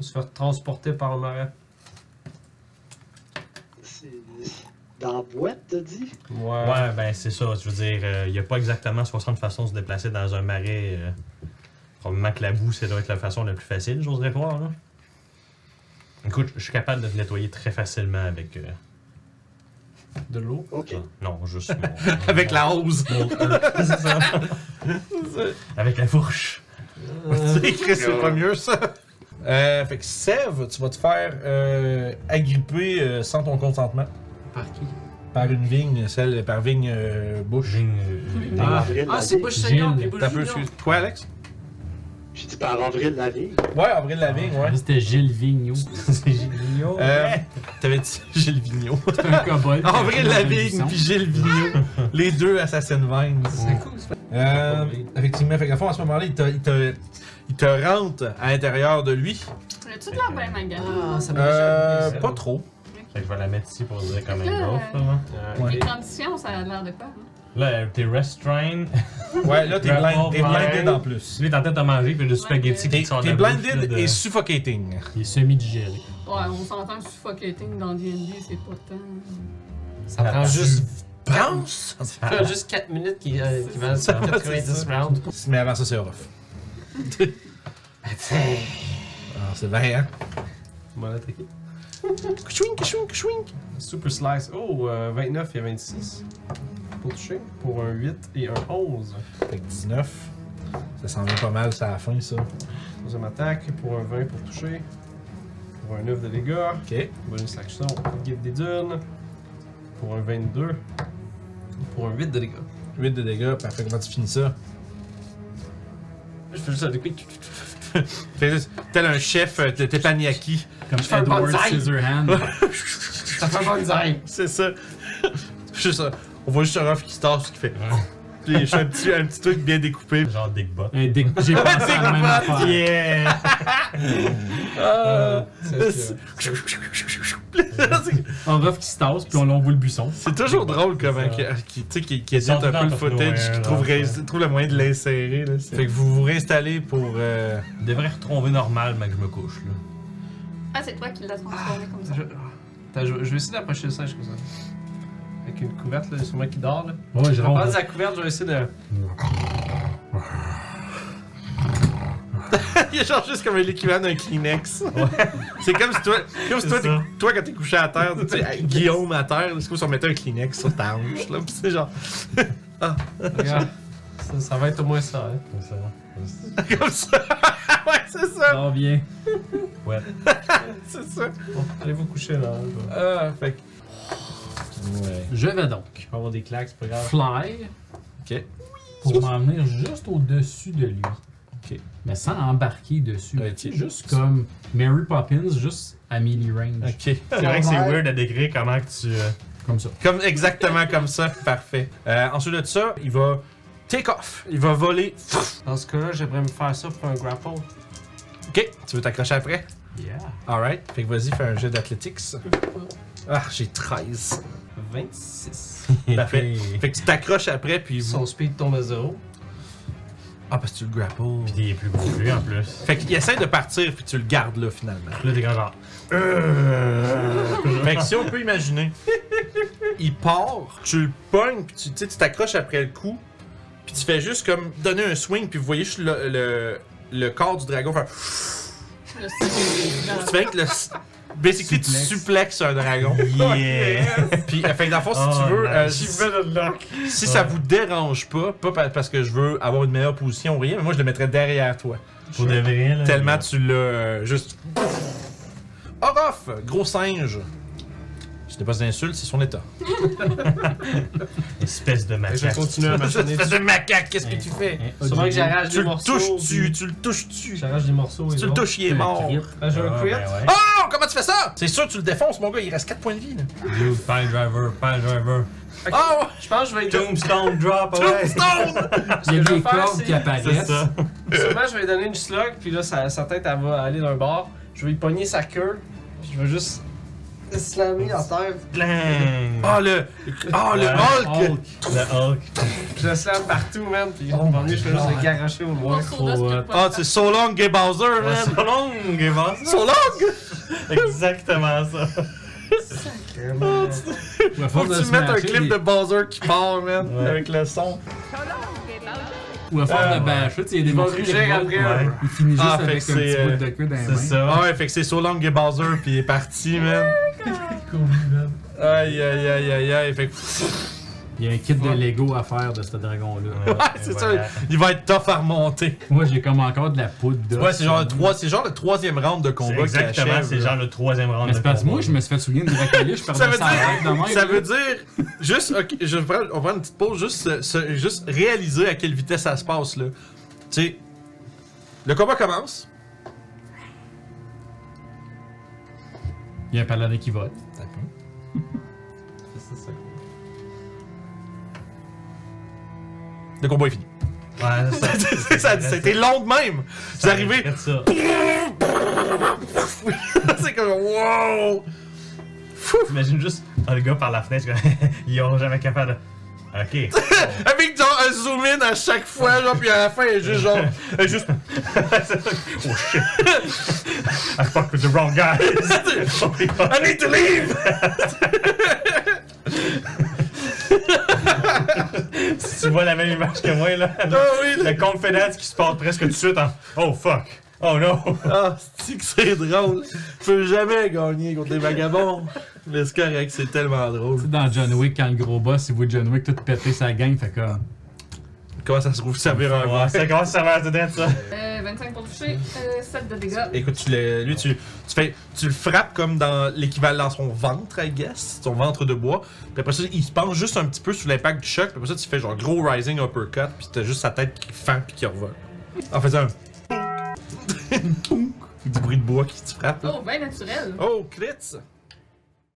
Se faire transporter par le marais. C'est dans la boîte, t'as dit? Ouais, ben c'est ça. Je veux dire, il n'y a pas exactement 60 façons de se déplacer dans un marais. Probablement que la boue, ça doit être la façon la plus facile, j'oserais croire. Là. Écoute, je suis capable de te nettoyer très facilement avec. De l'eau. Ok. Non, juste. Avec la hose. C'est ça. Avec la fourche. C'est pas mieux ça. Fait que Sève, tu vas te faire agripper sans ton consentement Par qui? par une vigne, par vigne Bush. C'est pas Gilles. T'as peu, quoi, Alex? J'ai dit par Avril Lavigne. Ouais, Avril Lavigne, ouais. C'était Gilles Vigneault. C'est Gilio. T'avais dit Gilles Vigneault. C'est un cowboy. Avril Lavigne puis Gilles Vigneault. Les deux Assassin Vines. C'est cool, ça. Effectivement, fait qu'à fond, à ce moment-là, il te rentre à l'intérieur de lui. As-tu de l'air bien magané? Ah, ça m'a Pas trop. Fait que je vais la mettre ici pour dire comment Fait que elle là, offre. Là. Ouais. Les conditions, ça a l'air de quoi? Hein? Là, t'es restrained. Ouais, là, t'es blinded en plus. Lui, t'es en train de manger, puis du spaghetti qui sort de T'es la bouche, blinded là, de- et suffocating. Il est semi-digéré. Ouais, on s'entend que suffocating dans D&D, c'est pas tant... Ça prend juste. Pense! Ça prend juste 4 minutes qui valent 90 rounds. Mais avant ça, c'est rough. Ah, c'est bien, hein? On va l'attaquer. Kshwing, kshwing, kshwing! Super Slice. Oh, 29 et 26. Pour toucher. Pour un 8 et un 11. Fait que 19. Ça s'en vient pas mal, c'est à la fin, ça. Deuxième attaque. Pour un 20 pour toucher. Pour un 9 de dégâts. Ok. Bonus action. Guide des dunes. Pour un 22. Pour un 8 de dégâts. 8 de dégâts, parfait. Comment tu finis ça? Je fais juste un déclic. Fais juste, tel un chef de teppanyaki. Comme fais un Edward bonsaï. Scissorhands. Ça fait un bon design. C'est ça. Juste ça. On voit juste un ref qui se tasse, qui fait. Puis je fais un petit truc bien découpé. Genre Dick Bot. J'ai pensé à la même affaire. Yeah! Un ref qui se tasse, puis on l'envoie le buisson. C'est toujours drôle comment qui édite un peu le footage, qui trouve le moyen de l'insérer. Là. Fait que vous vous réinstallez pour. Je devrais retrouver normal, mais que je me couche. Là. Ah, c'est toi qui l'as transformé comme ça. Attends, je vais essayer d'approcher le singe comme ça. Avec une couverte, là, sûrement qui dort. Là. Ouais, je Je vais rentre. prendre sa couverte, je vais essayer de. Il est genre juste comme l'équivalent d'un Kleenex. C'est comme si toi quand t'es couché à terre, tu sais, Guillaume à terre, c'est comme si on mettait un Kleenex sur ta hanche. Là, pis c'est genre. Regarde. Ça va être au moins ça. Hein. C'est ça. Comme ça. Ouais, c'est ça. Ça bien. Ouais. C'est ça. Bon, allez vous coucher là. Fait que. Ouais. Je vais donc Je peux avoir des claques, c'est pas grave. fly Ok. pour m'en venir juste au-dessus de lui. Ok. Mais sans embarquer dessus. Ok. Tu sais, juste comme Mary Poppins, juste à melee range. Ok. C'est vrai que c'est weird à décrire comment que tu. Comme ça. Comme, exactement comme ça. Parfait. Ensuite de ça, il va take off. Il va voler. Dans ce cas-là, j'aimerais me faire ça pour un grapple. Ok. Tu veux t'accrocher après? Yeah. Alright. Fait que vas-y, fais un jet d'athlétiques. Ah, j'ai 13. 26. Parfait. Fait que tu t'accroches après, puis Son speed tombe à 0. Ah, parce que tu le grapples. Puis il est plus gros que lui en plus. Fait qu'il essaie de partir, puis tu le gardes là, finalement. Là, t'es comme genre. Fait que si on peut imaginer, il part, tu le pognes, puis tu t'accroches après le cou, puis tu fais juste comme donner un swing, puis vous voyez juste le corps du dragon faire. Tu fais que le. Basically, tu suplexes un dragon. Yeah! Puis, fait que dans le fond, si Oh, tu veux, nice. si ça vous dérange pas parce que je veux avoir une meilleure position ou rien, mais moi je le mettrais derrière toi. Pour de vrai, là. Tellement tu l'as juste. Orof, gros singe. Ce n'est pas une insulte, c'est son état. Espèce de Je vais macaque. continuer à m'acharner Espèce dessus. de macaque, qu'est-ce que tu fais? Sûrement que j'arrache Tu des le morceaux. touches-tu, tu le touches-tu. J'arrache des morceaux. Si et tu le autres. touches, il est mort. Ah, j'ai un Ah, crit. ben ouais. Oh, comment tu fais ça? C'est sûr, tu le défonces, mon gars, il reste 4 points de vie. Là. Dude, pile driver, pile driver. Ok. Oh! Je pense que je vais être. Tombstone drop, ouais. Tombstone! Il y a que je vais des faire, cordes c'est- qui apparaissent. C'est ça. Sûrement, je vais lui donner une slug, puis là, sa tête, elle va aller d'un bord. Je vais lui pogner sa queue, puis je vais juste slammer à terre. Blang! Ah, le Hulk! Le Hulk. Je le slam partout, man. Puis au moment donné, je fais juste le garocher au loin. Ah, c'est So Long Gay Bowser, Ouais, man! c'est long, Game So Long! Exactement ça. Faut que tu mettes un clip de Bowser qui part, man, Ouais. avec le son. Ou à force de bâcher, tu sais, il y a des Il va morceaux qui gruger revoltent, après, ouais. Il finit juste Ah, fait avec un que c'est, petit bout de queue dans les C'est mains. ça. Ah ouais, fait que c'est So Long Gay Bowser, puis il est parti, man. Aïe, aïe, aïe, aïe, aïe, fait que... Il y a un kit de Lego à faire de ce dragon-là. Ouais, c'est ça, il va être tough à remonter. Moi, j'ai comme encore de la poudre d'os. Ouais, c'est genre le troisième round de combat qui Exactement, achève. c'est genre le troisième round Mais c'est de parce que combat. moi, je me suis fait souvenir de Dracula, je Ça perdais veut ça à la tête de même. dire, ça là. veut dire, juste, ok, on va prendre une petite pause, juste réaliser à quelle vitesse ça se passe, là. Tu sais, le combat commence. Il y a un paladin qui vote. Le combat est fini. Ouais, Ça a été long de même. Vous arrivez, Ça. c'est comme wow. Imagine juste le gars par la fenêtre, ils auront jamais capable de. Ok. Avec genre un zoom in à chaque fois, genre, puis à la fin, il est juste genre, Oh shit. I fucked with the wrong guys. I need to leave. Si tu vois la même image que moi, là. Ah oui. Le Confidence qui se porte presque tout de suite en. Oh fuck. Oh no. Ah, c'est que c'est drôle. Tu peux jamais gagner contre les vagabonds. Mais c'est correct, c'est tellement Tu drôle. sais, dans John Wick, quand le gros boss, il voit John Wick tout péter sa gang, fait comme. Comment ça se trouve servir un Ouais, verre? ça commence à faire dedans, ça. 25 pour toucher, 7 de dégâts. Écoute, tu le frappes comme dans l'équivalent dans son ventre, I guess, son ventre de bois. Puis après ça, il se penche juste un petit peu sous l'impact du choc. Puis après ça, tu fais genre gros rising uppercut. Puis t'as juste sa tête qui fend puis qui revole. En faisant un du bruit de bois qui te frappe. Là. Oh, ben naturel. Oh, crits!